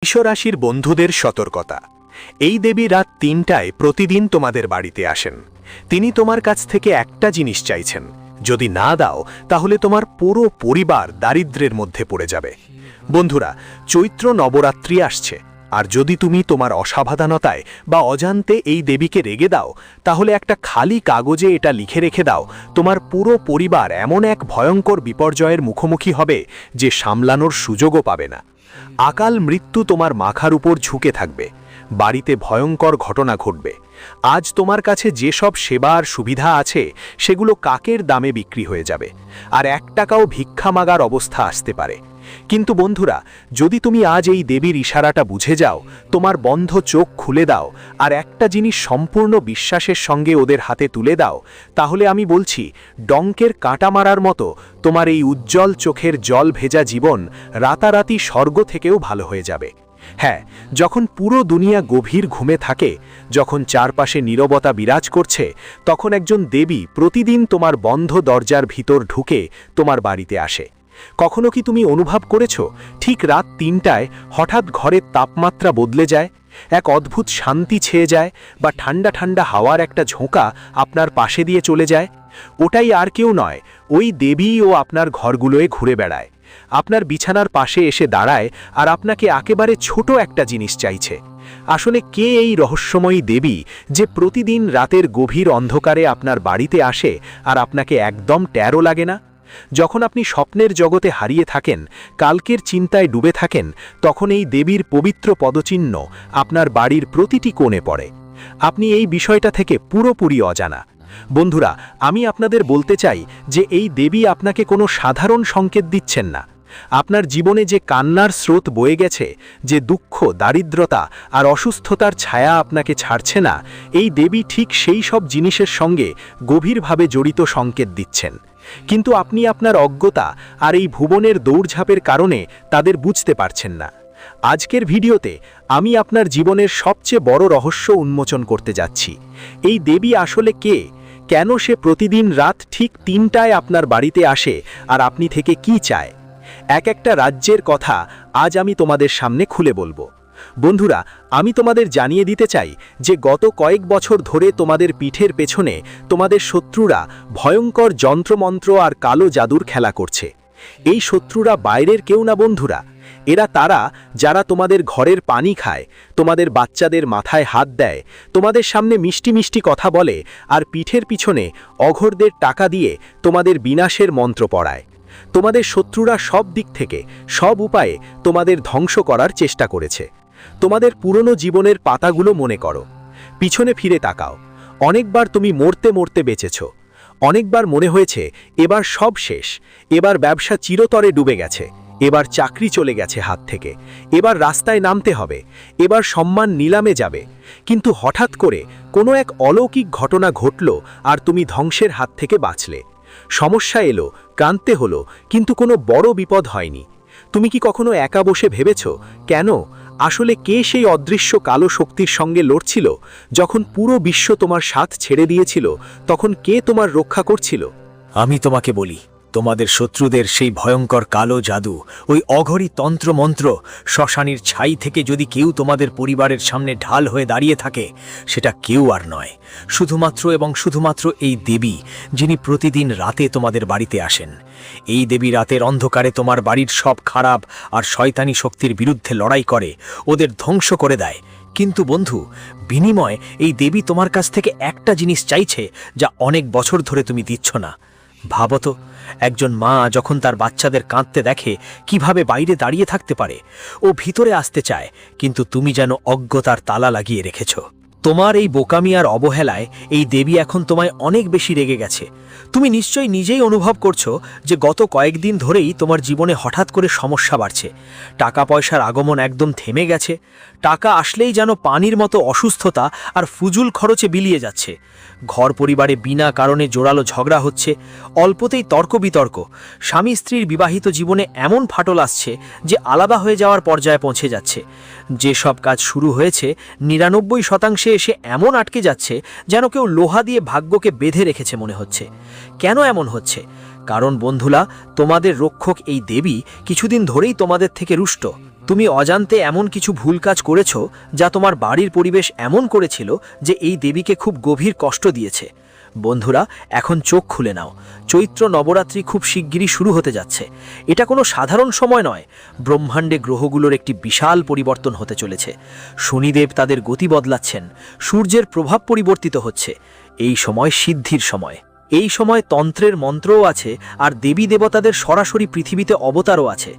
মেষরাশির বন্ধুদের সতর্কতা। এই দেবী রাত ৩টায় প্রতিদিন তোমাদের বাড়িতে আসেন। তিনি তোমার কাছ থেকে একটা জিনিস চাইছেন, যদি না দাও তাহলে তোমার পুরো পরিবার দারিদ্র্যের মধ্যে পড়ে যাবে। বন্ধুরা, চৈত্র নবরাত্রি আসছে, আর যদি তুমি তোমার অসাবধানতায় বা অজান্তে এই দেবীকে রেগে দাও, তাহলে একটা খালি কাগজে এটা লিখে রেখে দাও, তোমার পুরো পরিবার এমন এক ভয়ঙ্কর বিপর্যয়ের মুখোমুখি হবে যে সামলানোর সুযোগও পাবে না। আকাল মৃত্যু তোমার মাথার উপর ঝুঁকে থাকবে, বাড়িতে ভয়ঙ্কর ঘটনা ঘটবে। আজ তোমার কাছে যেসব সেবা আর সুবিধা আছে সেগুলো কাকের দামে বিক্রি হয়ে যাবে, আর ১ টাকাও ভিক্ষা মাগার অবস্থা আসতে পারে। কিন্তু বন্ধুরা, যদি তুমি আজ এই দেবীর ইশারাটা বুঝে যাও, তোমার বন্ধ চোখ খুলে দাও আর একটা জিনিস সম্পূর্ণ বিশ্বাসের সঙ্গে ওদের হাতে তুলে দাও, তাহলে আমি বলছি, ডঙ্কের কাঁটা মারার মতো তোমার এই উজ্জ্বল চোখের জল ভেজা জীবন রাতারাতি স্বর্গ থেকেও ভালো হয়ে যাবে। হ্যাঁ, যখন পুরো দুনিয়া গভীর ঘুমে থাকে, যখন চারপাশে নীরবতা বিরাজ করছে, তখন একজন দেবী প্রতিদিন তোমার বন্ধ দরজার ভিতর ঢুকে তোমার বাড়িতে আসে। কখনো কি তুমি অনুভব করেছো, ঠিক রাত ৩টায় হঠাৎ ঘরের তাপমাত্রা বদলে যায়, এক অদ্ভুত শান্তি ছেয়ে যায়, বা ঠান্ডা ঠান্ডা হাওয়ার একটা ঝোঁকা আপনার পাশে দিয়ে চলে যায়? ওটাই আর কেউ নয়, ওই দেবী ও আপনার ঘরগুলোয় ঘুরে বেড়ায়, আপনার বিছানার পাশে এসে দাঁড়ায় আর আপনাকে একেবারে ছোট একটা জিনিস চাইছে। আসলে কে এই রহস্যময়ী দেবী যে প্রতিদিন রাতের গভীর অন্ধকারে আপনার বাড়িতে আসে আর আপনাকে একদম ট্যারো লাগে না? যখন আপনি স্বপ্নের জগতে হারিয়ে থাকেন, কালকের চিন্তায় ডুবে থাকেন, তখন এই দেবীর পবিত্র পদচিহ্ন আপনার বাড়ির প্রতিটি কোণে পড়ে। আপনি এই বিষয়টা থেকে পুরোপুরি অজানা। বন্ধুরা, আমি আপনাদের বলতে চাই যে এই দেবী আপনাকে কোনো সাধারণ সংকেত দিচ্ছেন না। আপনার জীবনে যে কান্নার স্রোত বয়ে গেছে, যে দুঃখ, দারিদ্রতা আর অসুস্থতার ছায়া আপনাকে ছাড়ছে না, এই দেবী ঠিক সেই সব জিনিসের সঙ্গে গভীরভাবে জড়িত সংকেত দিচ্ছেন। কিন্তু আপনি আপনার অজ্ঞতা আর এই ভুবনের দৌড়ঝাঁপের কারণে তাদের বুঝতে পারছেন না। আজকের ভিডিওতে আমি আপনার জীবনের সবচেয়ে বড় রহস্য উন্মোচন করতে যাচ্ছি। এই দেবী আসলে কে, কেন সে প্রতিদিন রাত ঠিক ৩টায় আপনার বাড়িতে আসে, আর আপনি থেকে কি চায়? এক একটা রাজ্যের কথা আজ আমি তোমাদের সামনে খুলে বলবো। বন্ধুরা, আমি তোমাদের জানিয়ে দিতে চাই যে গত কয়েক বছর ধরে তোমাদের পিঠের পেছনে তোমাদের শত্রুরা ভয়ঙ্কর যন্ত্রমন্ত্র আর কালো জাদুর খেলা করছে। এই শত্রুরা বাইরের কেউ না বন্ধুরা, এরা তারা যারা তোমাদের ঘরের পানি খায়, তোমাদের বাচ্চাদের মাথায় হাত দেয়, তোমাদের সামনে মিষ্টি মিষ্টি কথা বলে, আর পিঠের পিছনে অঘোরদের টাকা দিয়ে তোমাদের বিনাশের মন্ত্র পড়ায়। তোমাদের শত্রুরা সব দিক থেকে, সব উপায়ে তোমাদের ধ্বংস করার চেষ্টা করেছে। তোমাদের পুরনো জীবনের পাতাগুলো মনে করো, পিছনে ফিরে তাকাও। অনেকবার তুমি মরতে মরতে বেঁচেছ, অনেকবার মনে হয়েছে এবার সব শেষ, এবার ব্যবসা চিরতরে ডুবে গেছে, এবার চাকরি চলে গেছে হাত থেকে, এবার রাস্তায় নামতে হবে, এবার সম্মান নিলামে যাবে। কিন্তু হঠাৎ করে কোনো এক অলৌকিক ঘটনা ঘটল আর তুমি ধ্বংসের হাত থেকে বাঁচলে। সমস্যা এলো, কাঁদতে হলো, কিন্তু কোনো বড় বিপদ হয়নি। তুমি কি কখনো একা বসে ভেবেছ কেন? আসলে কে সেই অদৃশ্য কালো শক্তির সঙ্গে লড়ছিল? যখন পুরো বিশ্ব তোমার সাথ ছেড়ে দিয়েছিল, তখন কে তোমার রক্ষা করছিল? আমি তোমাকে বলি, তোমাদের শত্রুদের সেই ভয়ঙ্কর কালো জাদু, ওই অঘরী তন্ত্রমন্ত্র, শ্মশানীর ছাই থেকে যদি কেউ তোমাদের পরিবারের সামনে ঢাল হয়ে দাঁড়িয়ে থাকে, সেটা কেউ আর নয়, শুধুমাত্র এবং শুধুমাত্র এই দেবী, যিনি প্রতিদিন রাতে তোমাদের বাড়িতে আসেন। এই দেবী রাতের অন্ধকারে তোমার বাড়ির সব খারাপ আর শয়তানি শক্তির বিরুদ্ধে লড়াই করে, ওদের ধ্বংস করে দেয়। কিন্তু বন্ধু, বিনিময়ে এই দেবী তোমার কাছ থেকে একটা জিনিস চাইছে, যা অনেক বছর ধরে তুমি দিচ্ছ না। ভাবো তো, একজন মা যখন তার বাচ্চাদের কাঁদতে দেখে, কিভাবে বাইরে দাঁড়িয়ে থাকতে পারে? ও ভিতরে আসতে চায়, কিন্তু তুমি যেন অজ্ঞতার তালা লাগিয়ে রেখেছ। তোমার এই বোকামি আর অবহেলায় এই দেবী এখন তোমায় অনেক বেশি রেগে গেছে। তুমি নিশ্চয়ই নিজেই অনুভব করছো যে গত কয়েকদিন ধরেই তোমার জীবনে হঠাৎ করে সমস্যা বাড়ছে। টাকা পয়সার আগমন একদম থেমে গেছে, টাকা আসলেই যেন পানির মতো অসুস্থতা আর ফুজুল খরচে বিলিয়ে যাচ্ছে। ঘর পরিবারে বিনা কারণে জোরালো ঝগড়া হচ্ছে, অল্পতেই তর্ক বিতর্ক। স্বামী স্ত্রীর বিবাহিত জীবনে এমন ফাটল আসছে যে আলাদা হয়ে যাওয়ার পর্যায়ে পৌঁছে যাচ্ছে। যেসব কাজ শুরু হয়েছে ৯৯% এসে এমন আটকে যাচ্ছে যেন কেউ লোহা দিয়ে ভাগ্যকে বেঁধে রেখেছে মনে হচ্ছে। কেন এমন হচ্ছে? কারণ বন্ধুরা, তোমাদের রক্ষক এই দেবী কিছুদিন ধরেই তোমাদের থেকে রুষ্ট। তুমি অজান্তে এমন কিছু ভুল কাজ করেছ যা তোমার বাড়ির পরিবেশ এমন করেছিল যে এই দেবীকে খুব গভীর কষ্ট দিয়েছে। বন্ধুরা, এখন চোখ খুলে নাও। চৈত্র নবরাত্রি খুব শিগগিরই শুরু হতে যাচ্ছে। এটা কোনো সাধারণ সময় নয়। ব্রহ্মাণ্ডে গ্রহগুলোর একটি বিশাল পরিবর্তন হতে চলেছে। শনিদেব তাদের গতি বদলাচ্ছেন, সূর্যের প্রভাব পরিবর্তিত হচ্ছে। এই সময় সিদ্ধির সময়। এই সময় তন্ত্রের মন্ত্রও আছে, আর দেবী দেবতাদের সরাসরি পৃথিবীতে অবতারও আছে।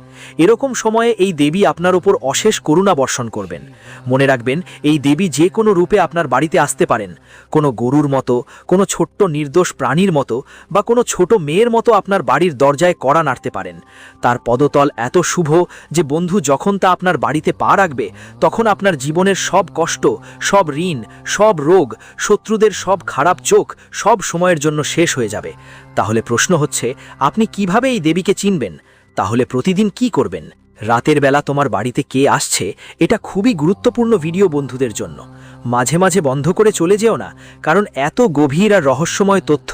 এরকম সময়ে এই দেবী আপনার উপর অশেষ করুণা বর্ষণ করবেন। মনে রাখবেন, এই দেবী যে কোনো রূপে আপনার বাড়িতে আসতে পারেন। কোনো গরুর মতো, কোনো ছোট্ট নির্দোষ প্রাণীর মতো, বা কোনো ছোট মেয়ের মতো আপনার বাড়ির দরজায় কড়া নাড়তে পারেন। তার পদতল এত শুভ যে বন্ধু, যখন তা আপনার বাড়িতে পা রাখবে, তখন আপনার জীবনের সব কষ্ট, সব ঋণ, সব রোগ, শত্রুদের সব খারাপ চোখ সব সময়ের জন্য শেষ হয়ে যাবে। তাহলে প্রশ্ন হচ্ছে, আপনি কিভাবে এই দেবীকে চিনবেন? তাহলে প্রতিদিন কি করবেন? রাতের বেলা তোমার বাড়িতে কে আসছে, এটা খুবই গুরুত্বপূর্ণ ভিডিও বন্ধুদের জন্য। মাঝে মাঝে বন্ধ করে চলে যেও না, কারণ এত গভীর আর রহস্যময় তথ্য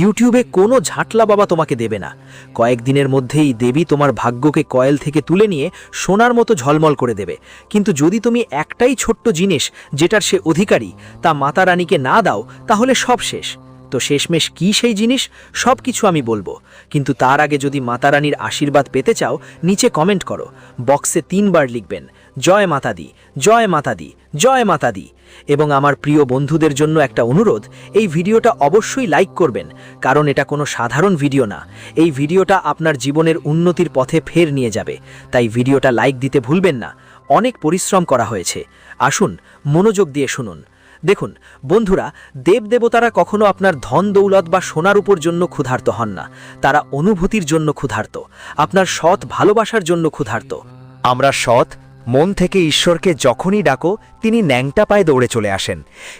ইউটিউবে কোনো ঝাঁটলা বাবা তোমাকে দেবে না। কয়েকদিনের মধ্যেই দেবী তোমার ভাগ্যকে কয়েল থেকে তুলে নিয়ে সোনার মতো ঝলমল করে দেবে। কিন্তু যদি তুমি একটাই ছোট্ট জিনিস, যেটার সে অধিকারী, তা মাতা রানীকে না দাও, তাহলে সব শেষ। তো শেষমেশ কি সেই জিনিস, সব কিছু আমি বলবো। কিন্তু তার আগে যদি মাতা রানীর আশীর্বাদ পেতে চাও, নিচে কমেন্ট করো। বক্সে 3 বার লিখবেন, জয় মাতা দি, জয় মাতা দি, জয় মাতা দি। এবং আমার প্রিয় বন্ধুদের জন্য একটা অনুরোধ, এই ভিডিওটা অবশ্যই লাইক করবেন, কারণ এটা কোনো সাধারণ ভিডিও না। এই ভিডিওটা আপনার জীবনের উন্নতির পথে ফের নিয়ে যাবে। তাই ভিডিওটা লাইক দিতে ভুলবেন না। অনেক পরিশ্রম করা হয়েছে। আসুন, মনোযোগ দিয়ে শুনুন। দেখুন বন্ধুরা, দেবদেবতারা কখনো আপনার ধন দৌলত বা সোনার উপর জন্য ক্ষুধার্ত হন না। তারা অনুভূতির জন্য ক্ষুধার্ত, আপনার সৎ ভালোবাসার জন্য ক্ষুধার্ত। আমরা সৎ মন থেকে ঈশ্বরকে যখনই ডাকো, তিনি ন্যাংটা পায়ে দৌড়ে চলে আসেন।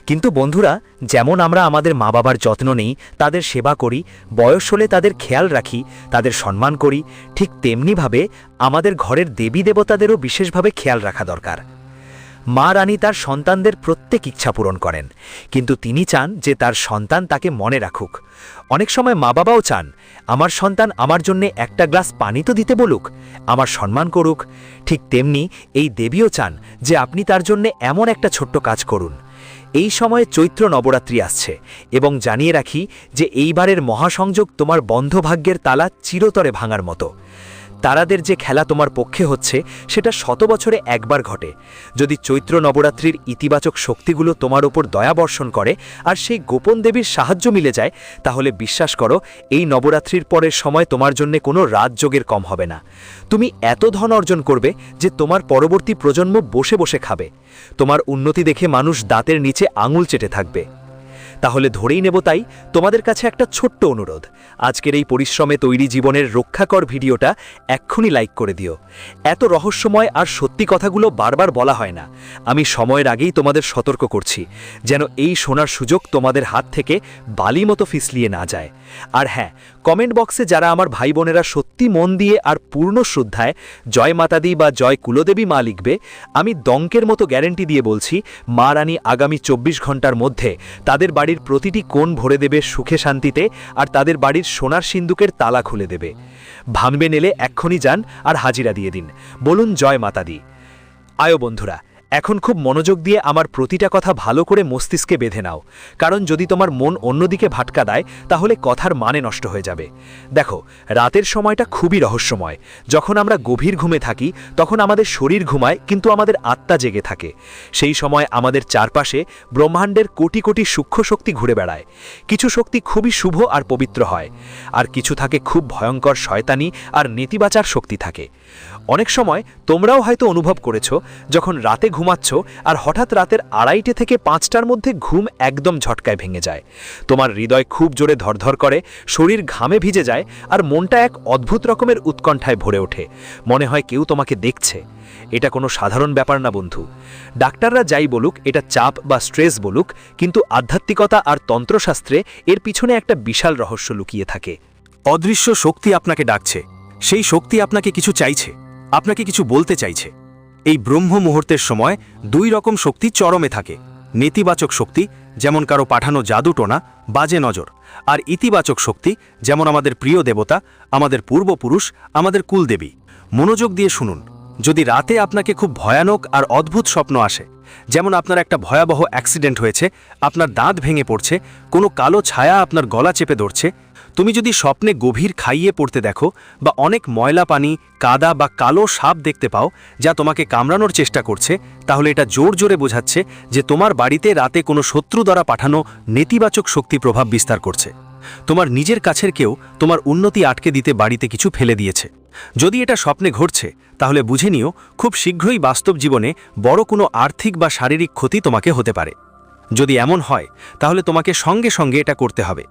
কিন্তু বন্ধুরা, যেমন আমরা আমাদের মা বাবার যত্ন নেই, তাদের সেবা করি, বয়স হলে তাদের খেয়াল রাখি, তাদের সম্মান করি, ঠিক তেমনিভাবে আমাদের ঘরের দেবী দেবতাদেরও বিশেষভাবে খেয়াল রাখা দরকার। মা রানী তার সন্তানদের প্রত্যেক ইচ্ছা পূরণ করেন, কিন্তু তিনি চান যে তার সন্তান তাকে মনে রাখুক। অনেক সময় মা বাবাও চান, আমার সন্তান আমার জন্য একটা গ্লাস পানি তো দিতে বলুক, আমার সম্মান করুক। ঠিক তেমনি এই দেবীও চান যে আপনি তার জন্য এমন একটা ছোট্ট কাজ করুন। এই সময়ে চৈত্র নবরাত্রি আসছে, এবং জানিয়ে রাখি যে এইবারের মহাসংযোগ তোমার বন্ধ ভাগ্যের তালা চিরতরে ভাঙার মতো। তারাদের যে খেলা তোমার পক্ষে হচ্ছে, সেটা 100 বছরে একবার ঘটে। যদি চৈত্র নবরাত্রির ইতিবাচক শক্তিগুলো তোমার ওপর দয়া বর্ষণ করে আর সেই গোপন দেবীর সাহায্য মিলে যায়, তাহলে বিশ্বাস করো, এই নবরাত্রির পরের সময় তোমার জন্য কোনো রাজযোগের কম হবে না। তুমি এত ধন অর্জন করবে যে তোমার পরবর্তী প্রজন্ম বসে বসে খাবে। তোমার উন্নতি দেখে মানুষ দাঁতের নিচে আঙুল চেটে থাকবে। তাহলে ধরেই নেব, তাই তোমাদের কাছে একটা ছোট্ট অনুরোধ, আজকের এই পরিশ্রমে তৈরি জীবনের রক্ষাকর ভিডিওটা এক্ষুনি লাইক করে দিও। এত রহস্যময় আর সত্যি কথাগুলো বারবার বলা হয় না। আমি সময়ের আগেই তোমাদের সতর্ক করছি, যেন এই শোনার সুযোগ তোমাদের হাত থেকে বালি মতো ফিসলিয়ে না যায়। আর হ্যাঁ, কমেন্ট বক্সে যারা আমার ভাই বোনেরা সত্যি মন দিয়ে আর পূর্ণ শ্রদ্ধায় জয় মাতাদি বা জয় কুলদেবী মা লিখবে, আমি দঙ্কের মতো গ্যারেন্টি দিয়ে বলছি, মা রানী আগামী 24 ঘন্টার মধ্যে তাদের বাড়ির প্রতিটি কোণ ভরে দেবে সুখে শান্তিতে, আর তাদের বাড়ির সোনার সিন্দুকের তালা খুলে দেবে। ভাববেন এলে এক্ষুনি যান আর হাজিরা দিয়ে দিন, বলুন জয় মাতাদি। আয়ো বন্ধুরা, এখন খুব মনোযোগ দিয়ে আমার প্রতিটা কথা ভালো করে মস্তিষ্কে বেঁধে নাও, কারণ যদি তোমার মন অন্যদিকে ভাটকা দেয়, তাহলে কথার মানে নষ্ট হয়ে যাবে। দেখো, রাতের সময়টা খুবই রহস্যময়। যখন আমরা গভীর ঘুমে থাকি, তখন আমাদের শরীর ঘুমায়, কিন্তু আমাদের আত্মা জেগে থাকে। সেই সময় আমাদের চারপাশে ব্রহ্মাণ্ডের কোটি কোটি সূক্ষ্ম শক্তি ঘুরে বেড়ায়। কিছু শক্তি খুবই শুভ আর পবিত্র হয়, আর কিছু থাকে খুব ভয়ঙ্কর শয়তানি আর নেতিবাচার শক্তি থাকে। অনেক সময় তোমরাও হয়তো অনুভব করেছো, যখন রাতে ঘুমাচ্ছ আর হঠাৎ রাতের 2:30 থেকে 5টার মধ্যে ঘুম একদম ঝটকায় ভেঙে যায়। তোমার হৃদয় খুব জোরে ধরধর করে, শরীর ঘামে ভিজে যায়, আর মনটা এক অদ্ভুত রকমের উৎকণ্ঠায় ভরে ওঠে। মনে হয় কেউ তোমাকে দেখছে। এটা কোনো সাধারণ ব্যাপার না বন্ধু। ডাক্তাররা যাই বলুক, এটা চাপ বা স্ট্রেস বলুক, কিন্তু আধ্যাত্মিকতা আর তন্ত্রশাস্ত্রে এর পিছনে একটা বিশাল রহস্য লুকিয়ে থাকে। অদৃশ্য শক্তি আপনাকে ডাকছে। সেই শক্তি আপনাকে কিছু চাইছে, আপনাকে কিছু বলতে চাইছে। এই ব্রহ্ম মুহূর্তের সময় 2 রকম শক্তি চরমে থাকে। নেতিবাচক শক্তি, যেমন কারো পাঠানো জাদুটোনা, বাজে নজর, আর ইতিবাচক শক্তি, যেমন আমাদের প্রিয় দেবতা, আমাদের পূর্বপুরুষ, আমাদের কুলদেবী। মনোযোগ দিয়ে শুনুন, যদি রাতে আপনাকে খুব ভয়ানক আর অদ্ভুত স্বপ্ন আসে, যেমন আপনার একটা ভয়াবহ অ্যাক্সিডেন্ট হয়েছে, আপনার দাঁত ভেঙে পড়ছে, কোনো কালো ছায়া আপনার গলা চেপে ধরছে, তুমি যদি স্বপ্নে গভীর খাইয়ে পড়তে দেখো বা অনেক ময়লা পানি, কাদা বা কালো সাপ দেখতে পাও যা তোমাকে কামড়ানোর চেষ্টা করছে, তাহলে এটা জোর জোরে বোঝাচ্ছে যে তোমার বাড়িতে রাতে কোনো শত্রু দ্বারা পাঠানো নেতিবাচক শক্তি প্রভাব বিস্তার করছে। তোমার নিজের কাছের কেউ তোমার উন্নতি আটকে দিতে বাড়িতে কিছু ফেলে দিয়েছে। যদি এটা স্বপ্নে ঘটছে, তাহলে বুঝে নিও খুব শীঘ্রই বাস্তব জীবনে বড় কোনো আর্থিক বা শারীরিক ক্ষতি তোমাকে হতে পারে। যদি এমন হয়, তাহলে তোমাকে সঙ্গে সঙ্গে এটা করতে হবে।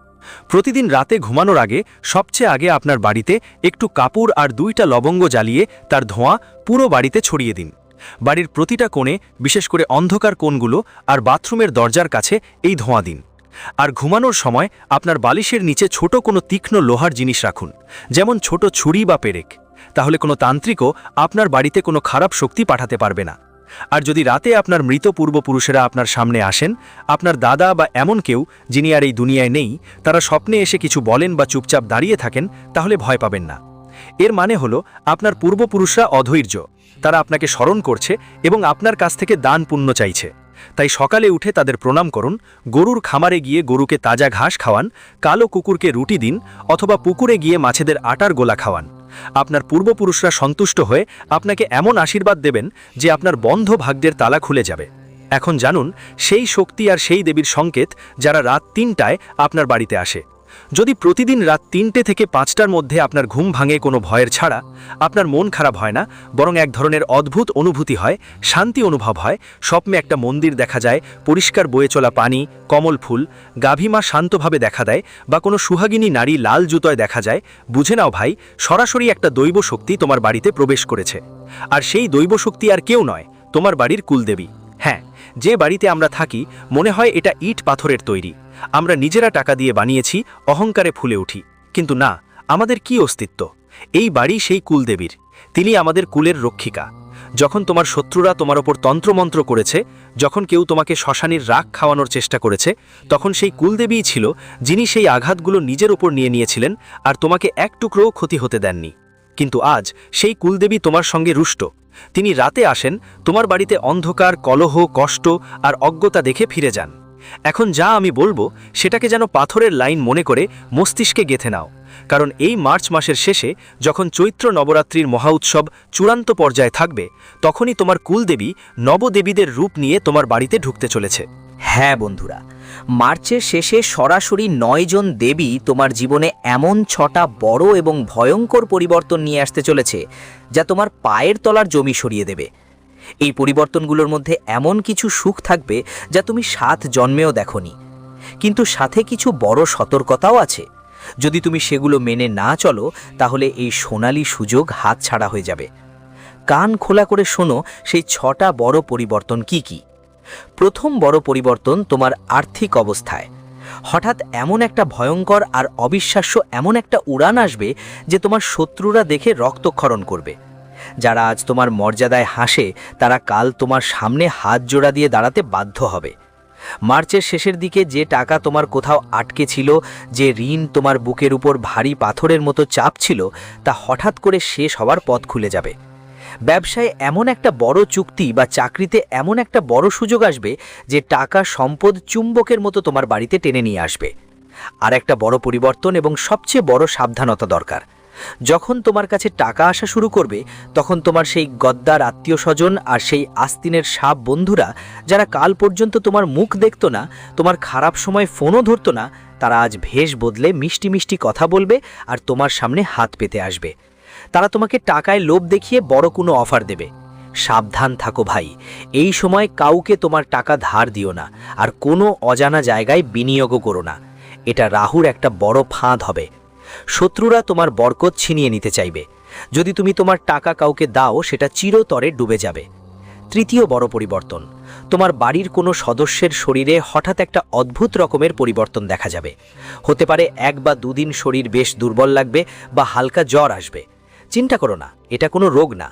প্রতিদিন রাতে ঘুমানোর আগে সবচেয়ে আগে আপনার বাড়িতে একটু কাপড় আর 2টা লবঙ্গ জ্বালিয়ে তার ধোঁয়া পুরো বাড়িতে ছড়িয়ে দিন। বাড়ির প্রতিটা কোণে, বিশেষ করে অন্ধকার কোণগুলো আর বাথরুমের দরজার কাছে এই ধোঁয়া দিন। আর ঘুমানোর সময় আপনার বালিশের নিচে ছোট কোনো তীক্ষ্ণ লোহার জিনিস রাখুন, যেমন ছোট ছুরি বা পেরেক। তাহলে কোনো তান্ত্রিকও আপনার বাড়িতে কোনো খারাপ শক্তি পাঠাতে পারবে না। আর যদি রাতে আপনার মৃত পূর্বপুরুষেরা আপনার সামনে আসেন, আপনার দাদা বা এমন কেউ যিনি আর এই দুনিয়ায় নেই, তারা স্বপ্নে এসে কিছু বলেন বা চুপচাপ দাঁড়িয়ে থাকেন, তাহলে ভয় পাবেন না। এর মানে হলো আপনার পূর্বপুরুষরা অধৈর্য, তারা আপনাকে স্মরণ করছে এবং আপনার কাছ থেকে দান পুণ্য চাইছে। তাই সকালে উঠে তাদের প্রণাম করুন, গরুর খামারে গিয়ে গরুকে তাজা ঘাস খাওয়ান, কালো কুকুরকে রুটি দিন অথবা পুকুরে গিয়ে মাছেদের আটার গোলা খাওয়ান। আপনার পূর্বপুরুষরা সন্তুষ্ট হয়ে আপনাকে এমন আশীর্বাদ দেবেন যে আপনার বন্ধ ভাগ্যের তালা খুলে যাবে। এখন জানুন সেই শক্তি আর সেই দেবীর সংকেত যারা রাত 3টায় আপনার বাড়িতে আসে। যদি প্রতিদিন রাত 3টে থেকে 5টার মধ্যে আপনার ঘুম ভাঙে কোনো ভয়ের ছাড়া, আপনার মন খারাপ হয় না, বরং এক ধরনের অদ্ভুত অনুভূতি হয়, শান্তি অনুভব হয়, স্বপ্নে একটা মন্দির দেখা যায়, পরিষ্কার বয়ে চলা পানি, কমল ফুল, গাভীমা শান্তভাবে দেখা দেয় বা কোনো সুহাগিনী নারী লাল জুতোয় দেখা যায়, বুঝে নাও ভাই, সরাসরি একটা দৈব শক্তি তোমার বাড়িতে প্রবেশ করেছে। আর সেই দৈব শক্তি আর কেউ নয়, তোমার বাড়ির কুলদেবী। হ্যাঁ, যে বাড়িতে আমরা থাকি মনে হয় এটা ইট পাথরের তৈরি, আমরা নিজেরা টাকা দিয়ে বানিয়েছি, অহংকারে ফুলে উঠি, কিন্তু না, আমাদের কি অস্তিত্ব। এই বাড়ি সেই কুলদেবীর, তিনি আমাদের কুলের রক্ষিকা। যখন তোমার শত্রুরা তোমার ওপর তন্ত্রমন্ত্র করেছে, যখন কেউ তোমাকে শ্মশানীর রাগ খাওয়ানোর চেষ্টা করেছে, তখন সেই কুলদেবীই ছিল যিনি সেই আঘাতগুলো নিজের ওপর নিয়ে নিয়েছিলেন আর তোমাকে এক টুকরোও ক্ষতি হতে দেননি। কিন্তু আজ সেই কুলদেবী তোমার সঙ্গে রুষ্ট। তিনি রাতে আসেন, তোমার বাড়িতে অন্ধকার, কলহ, কষ্ট আর অজ্ঞতা দেখে ফিরে যান। এখন যা আমি বলবো সেটাকে যেন পাথরের লাইন মনে করে মস্তিষ্কে গেঁথে নাও, কারণ এই মার্চ মাসের শেষে যখন চৈত্র নবরাত্রির মহা উৎসব চূড়ান্ত পর্যায়ে থাকবে, তখনই তোমার কুলদেবী নবদেবীদের রূপ নিয়ে তোমার বাড়িতে ঢুকতে চলেছে। হ্যাঁ বন্ধুরা, মার্চের শেষে সরাসরি 9 জন দেবী তোমার জীবনে এমন 6টা বড় এবং ভয়ঙ্কর পরিবর্তন নিয়ে আসতে চলেছে যা তোমার পায়ের তলার জমি সরিয়ে দেবে। এই পরিবর্তনগুলোর মধ্যে এমন কিছু সুখ থাকবে যা তুমি 7 জন্মেও দেখোনি, কিন্তু সাথে কিছু বড় সতর্কতাও আছে। যদি তুমি সেগুলো মেনে না চলো, তাহলে এই সোনালী সুযোগ হাতছাড়া হয়ে যাবে। কান খোলা করে শোনো সেই 6টা বড় পরিবর্তন কি কি। প্রথম বড় পরিবর্তন তোমার আর্থিক অবস্থায়। হঠাৎ এমন একটা ভয়ঙ্কর আর অবিশ্বাস্য এমন একটা উড়ান আসবে যে তোমার শত্রুরা দেখে রক্তক্ষরণ করবে। যারা আজ তোমার মর্যাদায় হাসে, তারা কাল তোমার সামনে হাত জোড়া দিয়ে দাঁড়াতে বাধ্য হবে। মার্চের শেষের দিকে যে টাকা তোমার কোথাও আটকে ছিল, যে ঋণ তোমার বুকের উপর ভারী পাথরের মতো চাপ ছিল, তা হঠাৎ করে শেষ হওয়ার পথ খুলে যাবে। ব্যবসায় এমন একটা বড় চুক্তি বা চাকরিতে এমন একটা বড় সুযোগ আসবে যে টাকা, সম্পদ চুম্বকের মতো তোমার বাড়িতে টেনে নিয়ে আসবে। আর একটা বড় পরিবর্তন এবং সবচেয়ে বড় সাবধানতা দরকার। যখন তোমার কাছে টাকা আসা শুরু করবে, তখন তোমার সেই গদ্দার আত্মীয় স্বজন আর সেই আস্তিনের সাপ বন্ধুরা, যারা কাল পর্যন্ত তোমার মুখ দেখত না, তোমার খারাপ সময় ফোনও ধরত না, তারা আজ ভেষ বদলে মিষ্টি মিষ্টি কথা বলবে আর তোমার সামনে হাত পেতে আসবে। তারা তোমাকে টাকায় লোভ দেখিয়ে বড় কোনো অফার দেবে। সাবধান থাকো ভাই, এই সময় কাউকে তোমার টাকা ধার দিও না, আর কোনো অজানা জায়গায় বিনিয়োগও করো না। এটা রাহুর একটা বড় ফাঁদ হবে। শত্রুরা তোমার বরকত ছিনিয়ে নিতে চাইবে। যদি তুমি তোমার টাকা কাউকে দাও, সেটা চিরতরে ডুবে যাবে। তৃতীয় বড় পরিবর্তন, তোমার বাড়ির কোনো সদস্যের শরীরে হঠাৎ একটা অদ্ভুত রকমের পরিবর্তন দেখা যাবে। হতে পারে 1 বা 2 দিন শরীর বেশ দুর্বল লাগবে বা হালকা জ্বর আসবে। চিন্তা করো না, এটা কোনো রোগ না।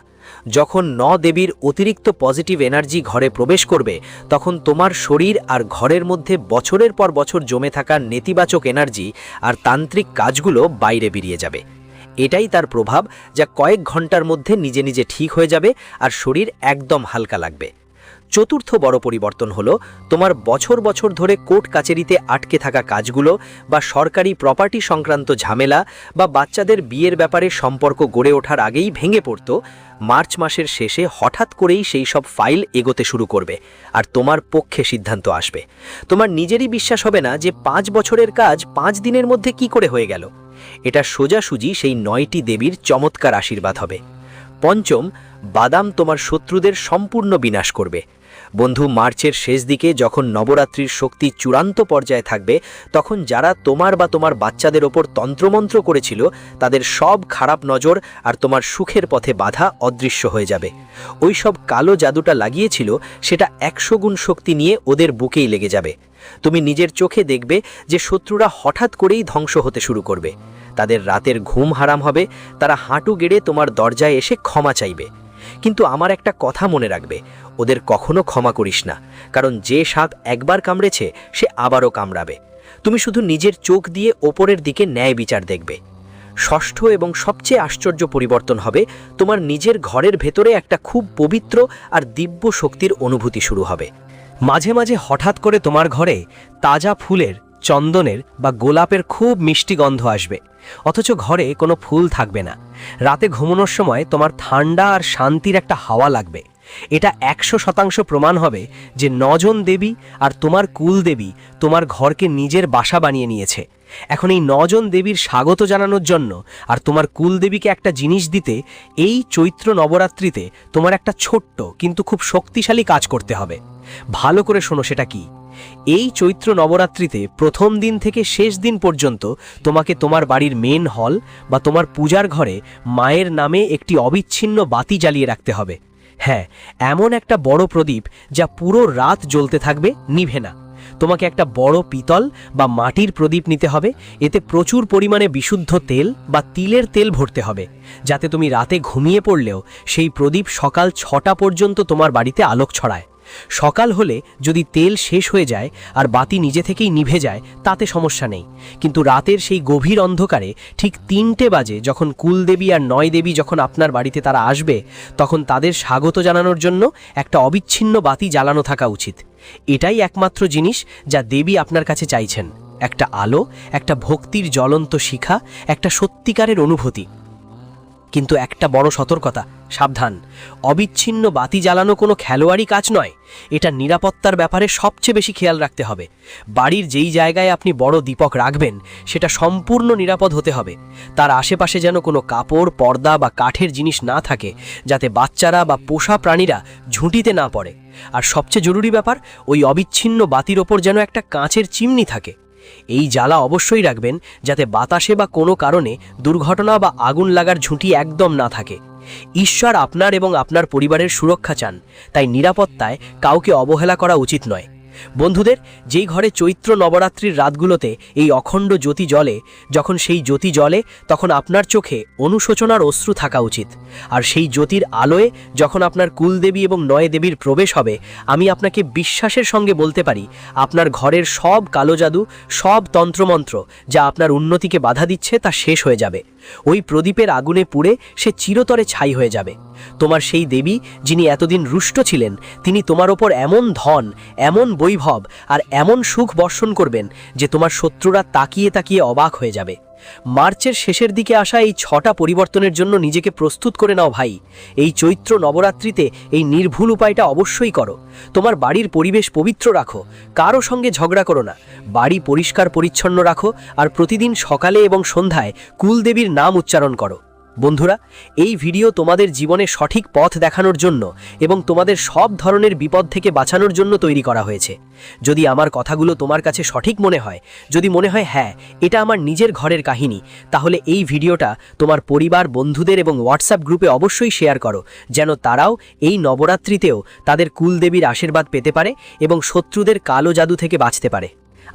যখন 9 দেবীর অতিরিক্ত পজিটিভ এনার্জি ঘরে প্রবেশ করবে, তখন তোমার শরীর আর ঘরের মধ্যে বছরের পর বছর জমে থাকা নেতিবাচক এনার্জি আর তান্ত্রিক কাজগুলো বাইরে বেরিয়ে যাবে। এটাই তার প্রভাব, যা কয়েক ঘন্টার মধ্যে নিজে নিজে ঠিক হয়ে যাবে আর শরীর একদম হালকা লাগবে। চতুর্থ বড় পরিবর্তন হলো তোমার বছর বছর ধরে কোর্ট কাচারিতে আটকে থাকা কাজগুলো বা সরকারি প্রপার্টি সংক্রান্ত ঝামেলা বা বাচ্চাদের বিয়ের ব্যাপারে সম্পর্ক গড়ে ওঠার আগেই ভেঙে পড়তো। মার্চ মাসের শেষে হঠাৎ করেই সেই সব ফাইল এগোতে শুরু করবে আর তোমার পক্ষে সিদ্ধান্ত আসবে। তোমার নিজেরই বিশ্বাস হবে না যে 5 বছরের কাজ 5 দিনের মধ্যে কি করে হয়ে গেল। এটা সোজাসুজি সেই 9টি দেবীর চমৎকার আশীর্বাদ হবে। পঞ্চম, বাদাম তোমার শত্রুদের সম্পূর্ণ বিনাশ করবে। বন্ধু, মার্চের শেষ দিকে যখন নবরাত্রির শক্তি চূড়ান্ত পর্যায়ে থাকবে, তখন যারা তোমার বা তোমার বাচ্চাদের ওপর তন্ত্রমন্ত্র করেছিল তাদের সব খারাপ নজর আর তোমার সুখের পথে বাধা অদৃশ্য হয়ে যাবে। ওই সব কালো জাদুটা লাগিয়েছিল সেটা 100 গুণ শক্তি নিয়ে ওদের বুকেই লেগে যাবে। তুমি নিজের চোখে দেখবে যে শত্রুরা হঠাৎ করেই ধ্বংস হতে শুরু করবে। তাদের রাতের ঘুম হারাম হবে, তারা হাঁটু গেড়ে তোমার দরজায় এসে ক্ষমা চাইবে। কিন্তু আমার একটা কথা মনে রাখবে, ওদের কখনো ক্ষমা করিস না, কারণ যে সাপ একবার কামড়েছে সে আবারও কামড়াবে। তুমি শুধু নিজের চোখ দিয়ে ওপরের দিকে ন্যায় বিচার দেখবে। ষষ্ঠ এবং সবচেয়ে আশ্চর্য পরিবর্তন হবে, তোমার নিজের ঘরের ভেতরে একটা খুব পবিত্র আর দিব্য শক্তির অনুভূতি শুরু হবে। মাঝে মাঝে হঠাৎ করে তোমার ঘরে তাজা ফুলের, চন্দনের বা গোলাপের খুব মিষ্টি গন্ধ আসবে, অথচ ঘরে কোনো ফুল থাকবে না। রাতে ঘুমানোর সময় তোমার ঠান্ডা আর শান্তির একটা হাওয়া লাগবে। এটা 100% প্রমাণ হবে যে 9 জন দেবী আর তোমার কুল দেবী তোমার ঘরকে নিজের বাসা বানিয়ে নিয়েছে। এখন এই 9 জন দেবীর স্বাগত জানানোর জন্য আর তোমার কুল দেবীকে একটা জিনিস দিতে এই চৈত্র নবরাত্রিতে তোমার একটা ছোট্ট কিন্তু খুব শক্তিশালী কাজ করতে হবে। ভালো করে শোনো, সেটা কি? এই চৈত্র নবরাত্রিতে প্রথম দিন থেকে শেষ দিন পর্যন্ত তোমাকে তোমার বাড়ির মেন হল বা তোমার পূজার ঘরে মায়ের নামে একটি অবিচ্ছিন্ন বাতি জ্বালিয়ে রাখতে হবে। হ্যাঁ, এমন একটা বড় প্রদীপ যা পুরো রাত জ্বলতে থাকবে, নিভে না। তোমাকে একটা বড় পিতল বা মাটির প্রদীপ নিতে হবে। এতে প্রচুর পরিমাণে বিশুদ্ধ তেল বা তিলের তেল ভরতে হবে, যাতে তুমি রাতে ঘুমিয়ে পড়লেও সেই প্রদীপ সকাল 6টা পর্যন্ত তোমার বাড়িতে আলোক ছড়ায়। সকাল হলে যদি তেল শেষ হয়ে যায় আর বাতি নিজে থেকেই নিভে যায় তাতে সমস্যা নেই, কিন্তু রাতের সেই গভীর অন্ধকারে ঠিক 3টে বাজে যখন কুলদেবী আর 9 দেবী যখন আপনার বাড়িতে তারা আসবে, তখন তাদের স্বাগত জানানোর জন্য একটা অবিচ্ছিন্ন বাতি জ্বালানো থাকা উচিত। এটাই একমাত্র জিনিস যা দেবী আপনার কাছে চাইছেন, একটা আলো, একটা ভক্তির জ্বলন্ত শিখা, একটা সত্যিকারের অনুভূতি। কিন্তু একটা বড় সতর্কতা, সাবধান, অবিচ্ছিন্ন বাতি জ্বালানো কোনো খেলোয়াড়ি কাজ নয়। এটা নিরাপত্তার ব্যাপারে সবচেয়ে বেশি খেয়াল রাখতে হবে। বাড়ির যেই জায়গায় আপনি বড় দীপক রাখবেন সেটা সম্পূর্ণ নিরাপদ হতে হবে। তার আশেপাশে যেন কোনো কাপড়, পর্দা বা কাঠের জিনিস না থাকে, যাতে বাচ্চারা বা পোষা প্রাণীরা ঝুঁটিতে না পড়ে। আর সবচেয়ে জরুরি ব্যাপার, ওই অবিচ্ছিন্ন বাতির ওপর যেন একটা কাঁচের চিমনি থাকে। এই জ্বালা অবশ্যই রাখবেন যাতে বাতাসে বা কোনো কারণে দুর্ঘটনা বা আগুন লাগার ঝুঁকি একদম না থাকে। ঈশ্বর আপনার এবং আপনার পরিবারের সুরক্ষা চান, তাই নিরাপত্তায় কাউকে অবহেলা করা উচিত নয়। বন্ধুদের, যেই ঘরে চৈত্র নবরাত্রির রাতগুলোতে এই অখণ্ড জ্যোতি জ্বলে, যখন সেই জ্যোতি জ্বলে তখন আপনার চোখে অনুশোচনার অশ্রু থাকা উচিত। আর সেই জ্যোতির আলোয় যখন আপনার কুলদেবী এবং 9 দেবীর প্রবেশ হবে, আমি আপনাকে বিশ্বাসের সঙ্গে বলতে পারি আপনার ঘরের সব কালো জাদু, সব তন্ত্রমন্ত্র যা আপনার উন্নতিকে বাধা দিচ্ছে তা শেষ হয়ে যাবে। ওই প্রদীপের আগুনে পুড়ে সে চিরতরে ছাই হয়ে যাবে। তোমার সেই দেবী যিনি এতদিন রুষ্ট ছিলেন, তিনি তোমার ওপর এমন ধন, এমন বৈভব আর এমন সুখ বর্ষণ করবেন যে তোমার শত্রুরা তাকিয়ে তাকিয়ে অবাক হয়ে যাবে। মার্চের শেষের দিকে আসা এই 6টা পরিবর্তনের জন্য নিজেকে প্রস্তুত করে নাও ভাই। এই চৈত্র নবরাত্রিতে এই নির্ভুল উপায়টা অবশ্যই করো। তোমার বাড়ির পরিবেশ পবিত্র রাখো, কারো সঙ্গে ঝগড়া করো না, বাড়ি পরিষ্কার পরিচ্ছন্ন রাখো আর প্রতিদিন সকালে এবং সন্ধ্যায় কুলদেবীর নাম উচ্চারণ করো। বন্ধুরা, এই ভিডিও তোমাদের জীবনে সঠিক পথ দেখানোর জন্য এবং তোমাদের সব ধরনের বিপদ থেকে বাঁচানোর জন্য তৈরি করা হয়েছে। যদি আমার কথাগুলো তোমার কাছে সঠিক মনে হয়, যদি মনে হয় হ্যাঁ এটা আমার নিজের ঘরের কাহিনী, তাহলে এই ভিডিওটা তোমার পরিবার, বন্ধুদের এবং হোয়াটসঅ্যাপ গ্রুপে অবশ্যই শেয়ার করো, যেন তারাও এই নবরাত্রিতেও তাদের কুলদেবীর আশীর্বাদ পেতে পারে এবং শত্রুদের কালো জাদু থেকে বাঁচতে পারে।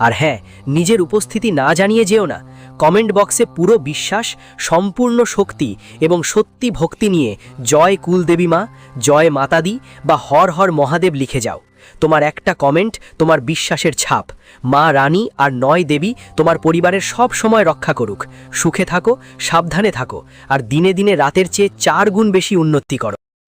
আর হ্যাঁ, নিজের উপস্থিতি না জানিয়ে যেও না। কমেন্ট বক্সে পুরো বিশ্বাস, সম্পূর্ণ শক্তি এবং সত্যি ভক্তি নিয়ে জয় কুলদেবী মা, জয় মাতাদি বা হর হর মহাদেব লিখে যাও। তোমার একটা কমেন্ট তোমার বিশ্বাসের ছাপ। মা রানী আর 9 দেবী তোমার পরিবারের সব সময় রক্ষা করুক। সুখে থাকো, সাবধানে থাকো, আর দিনে দিনে রাতের চেয়ে 4 গুণ বেশি উন্নতি করো।